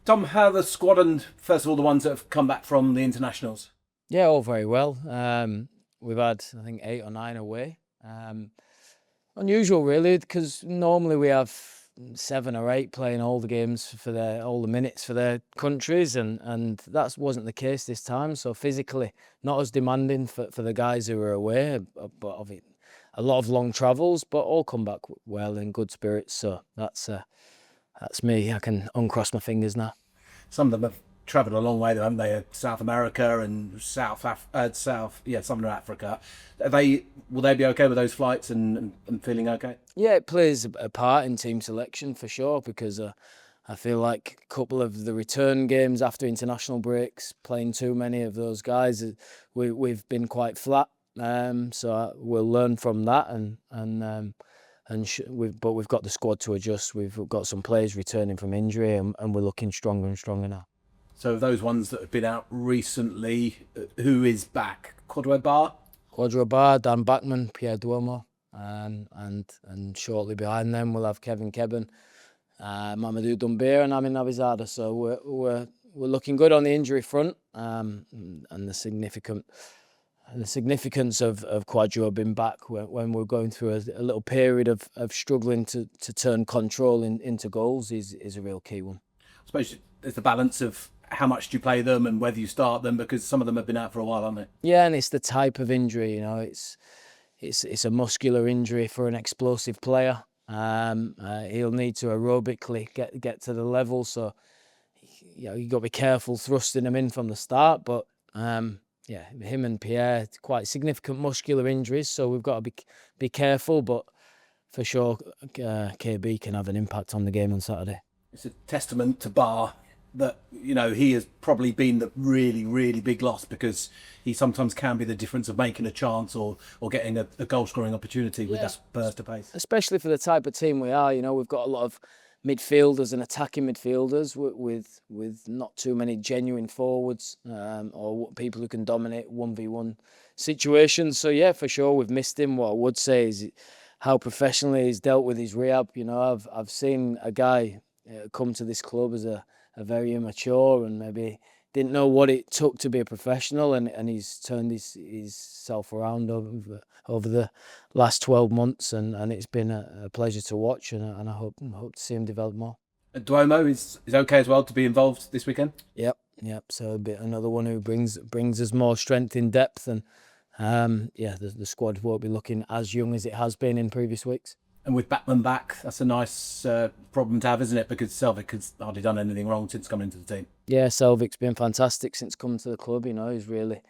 Tom, how are the squad and first of all the ones that have come back from the internationals? Yeah, all very well. We've had, I think, 8 or 9 away. Unusual, really, because normally we have 7 or 8 playing all the games for all the minutes for their countries, and that wasn't the case this time. So physically, not as demanding for the guys who were away, but of it, a lot of long travels, but all come back well in good spirits. So that's me. I can uncross my fingers now. Some of them have travelled a long way, though, haven't they? South America and Southern Africa. Will they be okay with those flights and feeling okay? Yeah, it plays a part in team selection for sure, because I feel like a couple of the return games after international breaks, playing too many of those guys, we've been quite flat. So we'll learn from that, but we've got the squad to adjust. We've got some players returning from injury, and we're looking stronger and stronger now. So those ones that have been out recently, who is back? Baah? Baah, Dan Bachmann, Pierre Duomo, and shortly behind them we'll have Kevin Kebben, Mamadou Doumbia and Amin Nabizada. So we're looking good on the injury front, and the significance of Quadro being back when we're going through a little period of struggling to turn control into goals is a real key one. I suppose it's the balance of how much do you play them and whether you start them, because some of them have been out for a while, haven't they? Yeah, and it's the type of injury, it's a muscular injury for an explosive player. He'll need to aerobically get to the level, so you've got to be careful thrusting him in from the start. But him and Pierre, quite significant muscular injuries, so we've got to be careful. But for sure, KB can have an impact on the game on Saturday. It's a testament to Baah that he has probably been the really, really big loss, because he sometimes can be the difference of making a chance or getting a goal scoring opportunity with that burst of pace. Especially for the type of team we are, we've got a lot of midfielders and attacking midfielders with not too many genuine forwards, or people who can dominate 1v1 situations. So yeah, for sure we've missed him. What I would say is how professionally he's dealt with his rehab. I've seen a guy come to this club as a very immature and maybe didn't know what it took to be a professional, and he's turned his self around over the last 12 months, and it's been a pleasure to watch, and I hope to see him develop more. Duomo is okay as well to be involved this weekend? Yep. So another one who brings us more strength in depth, and the squad won't be looking as young as it has been in previous weeks. And with Bachmann back, that's a nice problem to have, isn't it? Because Selvik has hardly done anything wrong since coming into the team. Yeah, Selvik's been fantastic since coming to the club. He's really,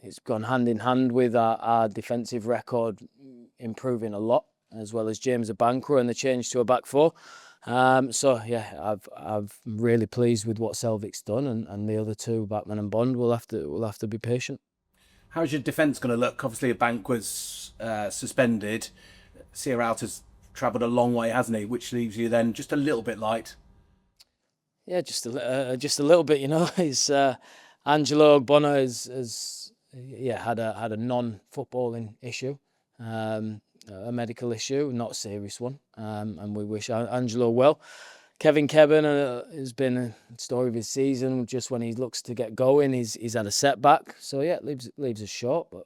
it's gone hand in hand with our defensive record improving a lot, as well as James Abankwa and the change to a back four. So yeah, I'm really pleased with what Selvik's done, and the other two, Bachmann and Bond, will have to be patient. How's your defence going to look? Obviously, Abankwa's suspended. Sierralta's travelled a long way, hasn't he? Which leaves you then just a little bit light. Yeah, just a little bit. He's Angelo Ogbonna has had a non-footballing issue, a medical issue, not a serious one, and we wish Angelo well. Kevin Kebben has been a story of his season. Just when he looks to get going, he's had a setback. So yeah, it leaves us short. But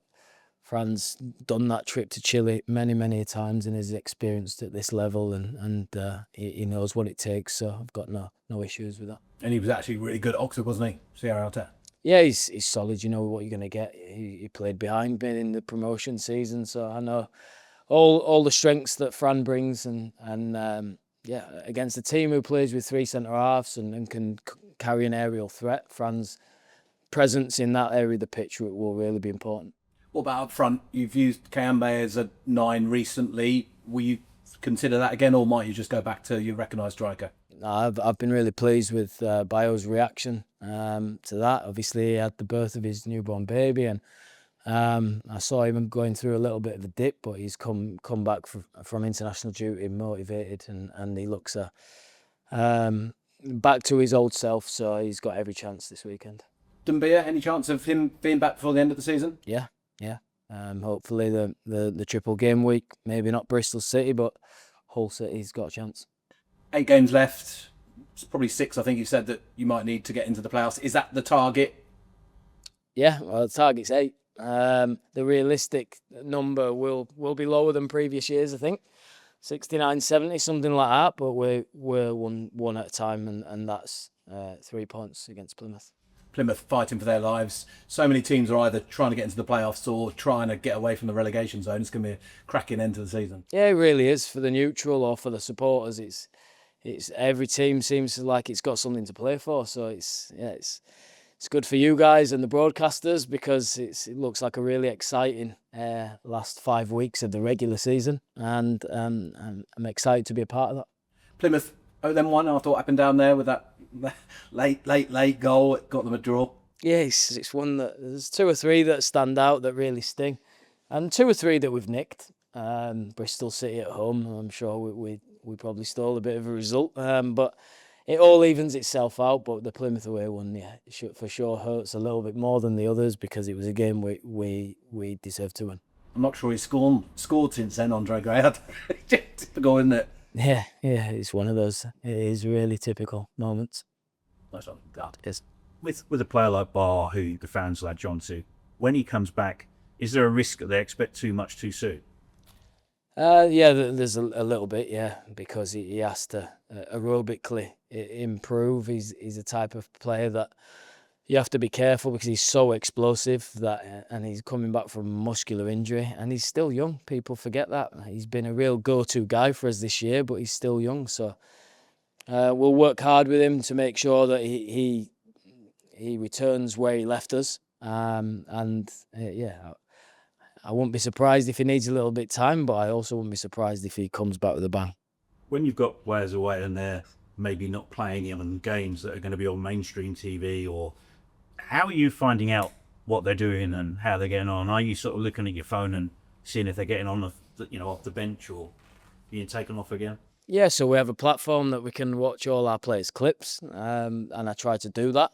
Fran's done that trip to Chile many times and is experienced at this level, and he knows what it takes. So I've got no issues with that. And he was actually really good at Oxford, wasn't he, Sierralta? Yeah, he's solid. You know what you're going to get. He played behind me in the promotion season, so I know all the strengths that Fran brings, and against a team who plays with 3 centre halves and can carry an aerial threat, Fran's presence in that area of the pitch will really be important. What about up front? You've used Kayembe as a 9 recently. Will you consider that again, or might you just go back to your recognised striker? I've been really pleased with Bayo's reaction to that. Obviously, he had the birth of his newborn baby, and I saw him going through a little bit of a dip, but he's come back from international duty motivated, and he looks back to his old self. So he's got every chance this weekend. Doumbia, any chance of him being back before the end of the season? Yeah. Hopefully the triple game week, maybe not Bristol City, but Hull City's got a chance. 8 games left. It's probably 6. I think you said that you might need to get into the playoffs. Is that the target? Yeah, well, the target's 8. The realistic number will be lower than previous years, I think. 69, 70, something like that. But we're one at a time, and that's 3 points against Plymouth. Plymouth fighting for their lives. So many teams are either trying to get into the playoffs or trying to get away from the relegation zone. It's going to be a cracking end to the season. Yeah, it really is. For the neutral or for the supporters, it's every team seems like it's got something to play for. So it's good for you guys and the broadcasters because it looks like a really exciting last 5 weeks of the regular season, and I'm excited to be a part of that. Plymouth, them one, I thought happened down there with that late goal. It got them a draw. Yes, it's one that there's 2 or 3 that stand out that really sting, and 2 or 3 that we've nicked. Bristol City at home, I'm sure we probably stole a bit of a result, but it all evens itself out. But the Plymouth away one, yeah, for sure hurts a little bit more than the others because it was a game we deserved to win. I'm not sure he's scored since then, Andre Gray. Typical, isn't it? Yeah, it's one of those. It is really typical moments. Nice one. God. Yes. With a player like Baah, who the fans latch on to, when he comes back, is there a risk that they expect too much too soon? Yeah, there's a little bit, yeah, because he has to aerobically improve. He's a type of player that you have to be careful because he's so explosive and he's coming back from muscular injury and he's still young. People forget that. He's been a real go-to guy for us this year, but he's still young. So we'll work hard with him to make sure that he returns where he left us. I wouldn't be surprised if he needs a little bit of time, but I also wouldn't be surprised if he comes back with a bang. When you've got players away and they're maybe not playing in games that are going to be on mainstream TV, or how are you finding out what they're doing and how they're getting on? Are you sort of looking at your phone and seeing if they're getting on, off the bench or being taken off again? Yeah, so we have a platform that we can watch all our players' clips, and I try to do that.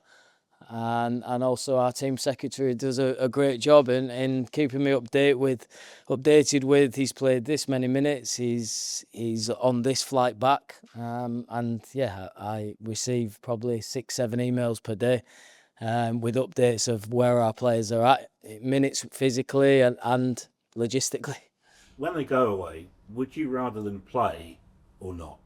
And also our team secretary does a great job in keeping me updated with he's played this many minutes, he's on this flight back, and yeah, I receive probably 6-7 emails per day with updates of where our players are at, minutes physically and logistically. When they go away, would you rather them play or not?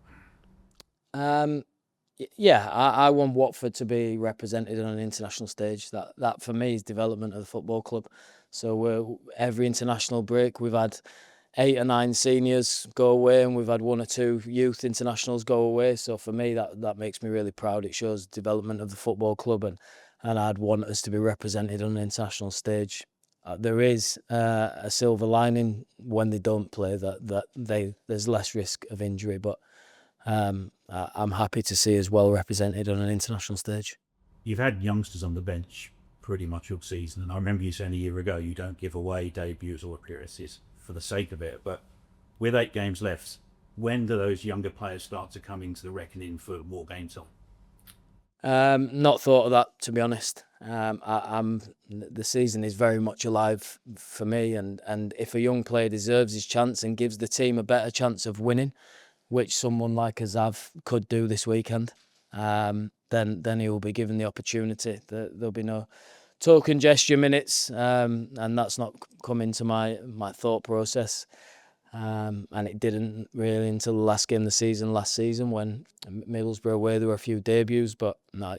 Yeah, I want Watford to be represented on an international stage. That for me is development of the football club. So every international break we've had 8 or 9 seniors go away, and we've had 1 or 2 youth internationals go away. So for me, that makes me really proud. It shows development of the football club, and I'd want us to be represented on an international stage. There is a silver lining when they don't play, there's less risk of injury, but I'm happy to see us well represented on an international stage. You've had youngsters on the bench pretty much all season, and I remember you saying a year ago you don't give away debuts or appearances for the sake of it, but with 8 games left, when do those younger players start to come into the reckoning for more game time? Not thought of that, to be honest. The season is very much alive for me, and if a young player deserves his chance and gives the team a better chance of winning, which someone like Azav could do this weekend, then he will be given the opportunity. There'll be no token gesture minutes, and that's not come into my thought process. And it didn't really until the last game of the season last season when Middlesbrough away there were a few debuts, but no,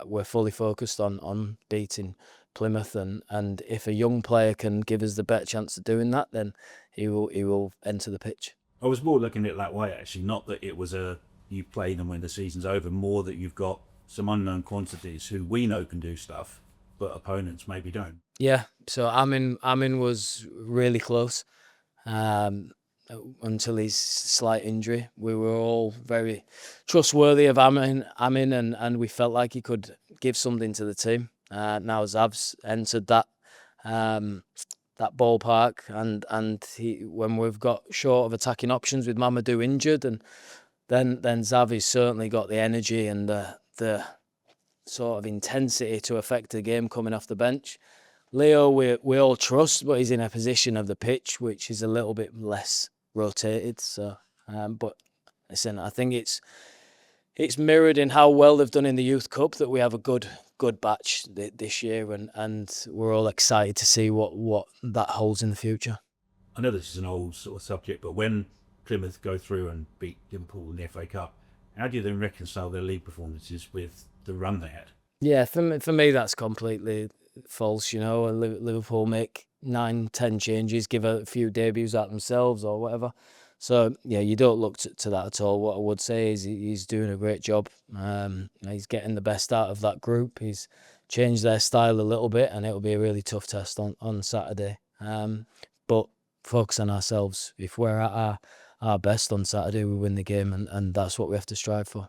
we're fully focused on beating Plymouth, and if a young player can give us the better chance of doing that, then he will enter the pitch. I was more looking at it that way, actually. Not that it was you play them when the season's over, more that you've got some unknown quantities who we know can do stuff, but opponents maybe don't. Yeah, so Amin was really close until his slight injury. We were all very trustworthy of Amin, and we felt like he could give something to the team. Now Zav's entered that ballpark, and when we've got short of attacking options with Mamadou injured, and then Zavi's certainly got the energy and the sort of intensity to affect the game coming off the bench. Leo, we all trust, but he's in a position of the pitch which is a little bit less rotated. So, but listen, I think it's it's mirrored in how well they've done in the Youth Cup that we have a good batch this year, and we're all excited to see what that holds in the future. I know this is an old sort of subject, but when Plymouth go through and beat Liverpool in the FA Cup, how do you then reconcile their league performances with the run they had? Yeah, for me that's completely false. You know, Liverpool make 9-10 changes, give a few debuts at themselves or whatever. So yeah, you don't look to that at all. What I would say is he's doing a great job. He's getting the best out of that group. He's changed their style a little bit, and it'll be a really tough test on Saturday. But focus on ourselves. If we're at our best on Saturday, we win the game, and that's what we have to strive for.